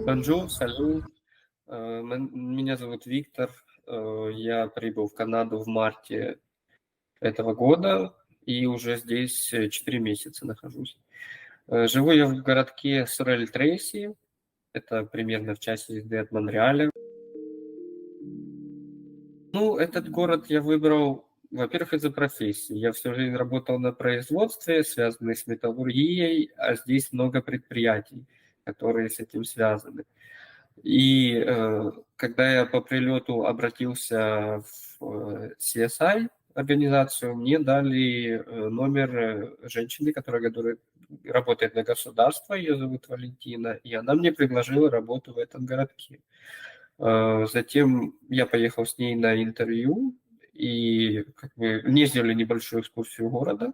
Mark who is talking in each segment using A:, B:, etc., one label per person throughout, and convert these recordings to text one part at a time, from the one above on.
A: Бонжур, салют. Меня зовут Виктор. Я прибыл в Канаду в марте этого года и уже здесь 4 месяца нахожусь. Живу я в городке Сорель-Трейси. Это примерно в часе езды от Монреаля. Ну, этот город я выбрал, во-первых, из-за профессии. Я всю жизнь работал на производстве, связанной с металлургией, а здесь много предприятий, которые с этим связаны. И когда я по прилету обратился в CSI организацию, мне дали номер женщины, которая работает на государство, ее зовут Валентина, и она мне предложила работу в этом городке. Затем я поехал с ней на интервью, и мне сделали небольшую экскурсию города,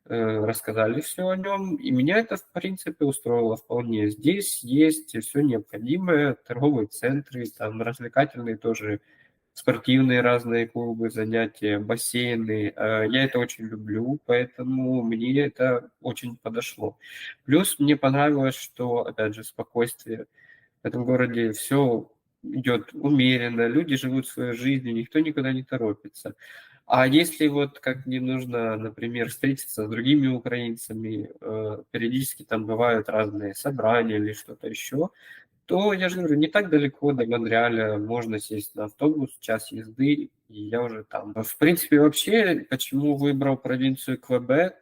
A: рассказали все о нем, и меня это, в принципе, устроило вполне. Здесь есть все необходимое, торговые центры, там развлекательные тоже, спортивные разные клубы, занятия, бассейны. Я это очень люблю, поэтому мне это очень подошло. Плюс мне понравилось, что, опять же, спокойствие. В этом городе все идет умеренно, люди живут своей жизнью, никто никуда не торопится. А если вот как мне нужно, например, встретиться с другими украинцами, периодически там бывают разные собрания или что-то еще, то, я же говорю, не так далеко до Монреаля, можно сесть на автобус, час езды, и я уже там. В принципе, вообще, почему выбрал провинцию Квебек?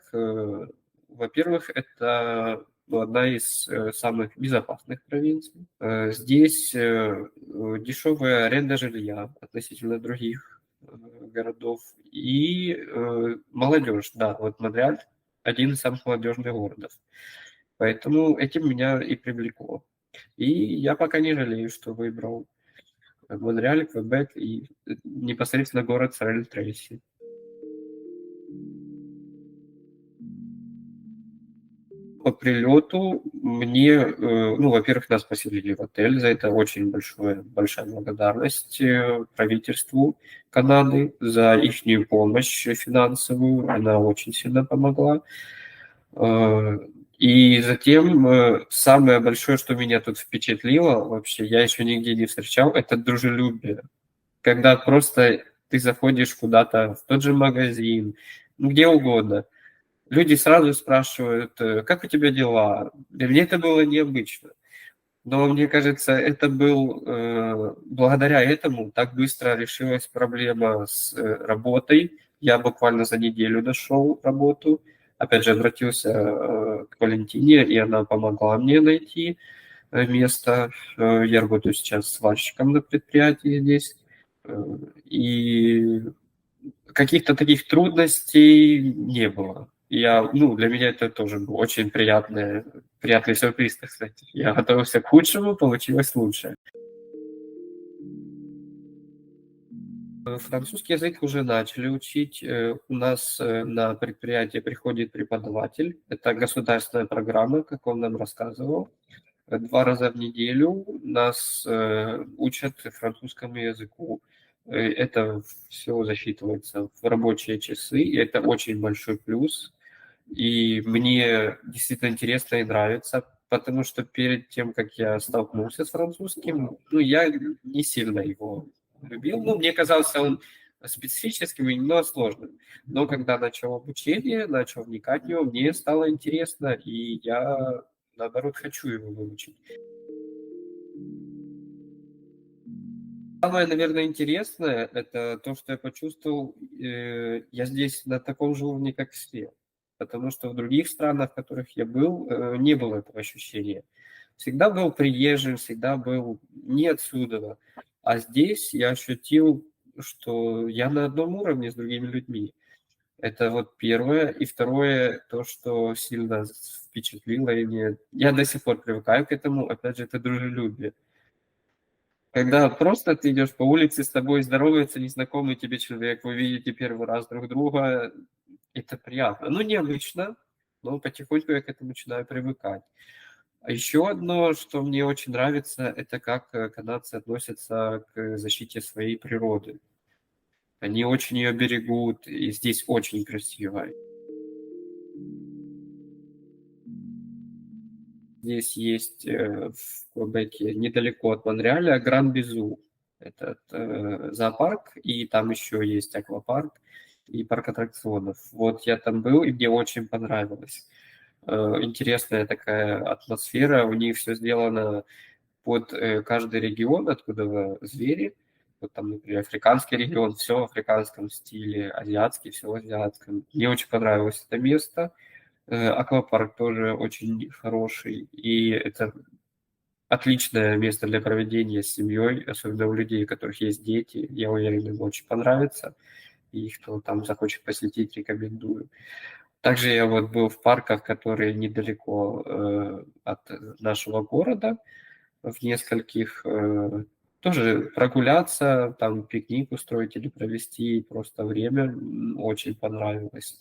A: Во-первых, это одна из самых безопасных провинций. Здесь дешевая аренда жилья относительно других городов. И молодежь, да, вот Монреаль один из самых молодежных городов. Поэтому этим меня и привлекло. И я пока не жалею, что выбрал Монреаль, Квебек и непосредственно город Сорель-Трейси. По прилету мне, ну, во-первых, нас поселили в отель, за это очень большая благодарность правительству Канады за их помощь финансовую, она очень сильно помогла. И затем самое большое, что меня тут впечатлило вообще, я еще нигде не встречал, это дружелюбие. Когда просто ты заходишь куда-то в тот же магазин, ну, где угодно, люди сразу спрашивают, как у тебя дела? Для меня это было необычно. Но мне кажется, это был благодаря этому так быстро решилась проблема с работой. Я буквально за неделю нашел работу. Опять же, обратился к Валентине, и она помогла мне найти место. Я работаю сейчас сварщиком на предприятии здесь. И каких-то таких трудностей не было. Для меня это тоже был очень приятный сюрприз, так сказать. Я готовился к худшему, получилось лучше. Французский язык уже начали учить. У нас на предприятие приходит преподаватель. Это государственная программа, как он нам рассказывал. 2 раза в неделю нас учат французскому языку. Это все засчитывается в рабочие часы, и это очень большой плюс. И мне действительно интересно и нравится, потому что перед тем, как я столкнулся с французским, я не сильно его любил. Мне казался он специфическим и немного сложным. Но когда начал обучение, начал вникать в него, мне стало интересно, и я, наоборот, хочу его выучить. Самое, наверное, интересное, это то, что я почувствовал, я здесь на таком же уровне, как все. Потому что в других странах, в которых я был, не было этого ощущения. Всегда был приезжим, всегда был не отсюда. А здесь я ощутил, что я на одном уровне с другими людьми. Это вот первое. И второе, то, что сильно впечатлило, я до сих пор привыкаю к этому, опять же, это дружелюбие. Когда просто ты идешь по улице, с тобой здоровается незнакомый тебе человек, вы видите первый раз друг друга, это приятно. Необычно, но потихоньку я к этому начинаю привыкать. А еще одно, что мне очень нравится, это как канадцы относятся к защите своей природы. Они очень ее берегут, и здесь очень красиво. здесь есть в Квебеке, недалеко от Монреаля, Гран-Бизу. Этот зоопарк, и там еще есть аквапарк и парк аттракционов. Вот я там был, и мне очень понравилось. Интересная такая атмосфера, у них все сделано под каждый регион, откуда звери. Вот там, например, африканский регион, все в африканском стиле, азиатский, все в азиатском. Мне очень понравилось это место. Аквапарк тоже очень хороший, и это отличное место для проведения с семьей, особенно у людей, у которых есть дети. Я уверен, им очень понравится, и кто там захочет посетить, рекомендую. Также я вот был в парках, которые недалеко от нашего города, в нескольких, тоже прогуляться, там пикник устроить или провести просто время, очень понравилось.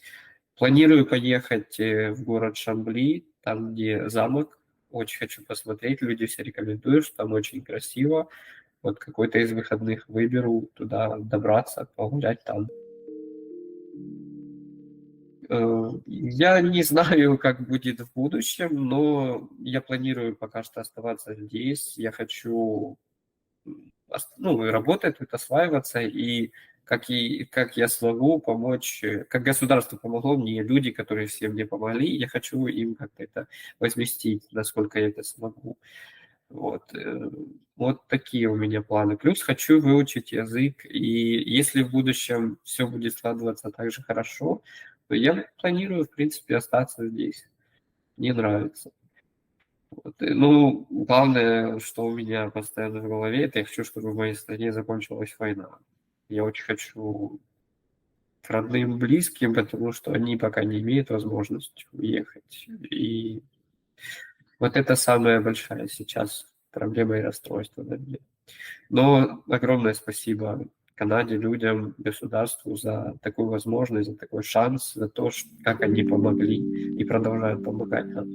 A: Планирую поехать в город Шамбли, там, где замок, очень хочу посмотреть, люди все рекомендуют, что там очень красиво. Вот какой-то из выходных выберу туда добраться, погулять там. Я не знаю, как будет в будущем, но я планирую пока что оставаться здесь. Я хочу, ну, работать тут, осваиваться, и как я смогу помочь, как государство помогло мне, люди, которые все мне помогли, я хочу им как-то это возместить, насколько я это смогу. Вот, вот такие у меня планы. Плюс хочу выучить язык, и если в будущем все будет складываться так же хорошо, то я планирую, в принципе, остаться здесь. Мне нравится. Вот. Ну, главное, что у меня постоянно в голове, это я хочу, чтобы в моей стране закончилась война. Я очень хочу к родным, близким, потому что они пока не имеют возможности уехать. И вот это самая большая сейчас проблема и расстройство для меня. Но огромное спасибо Канаде, людям, государству за такую возможность, за такой шанс, за то, как они помогли и продолжают помогать нам.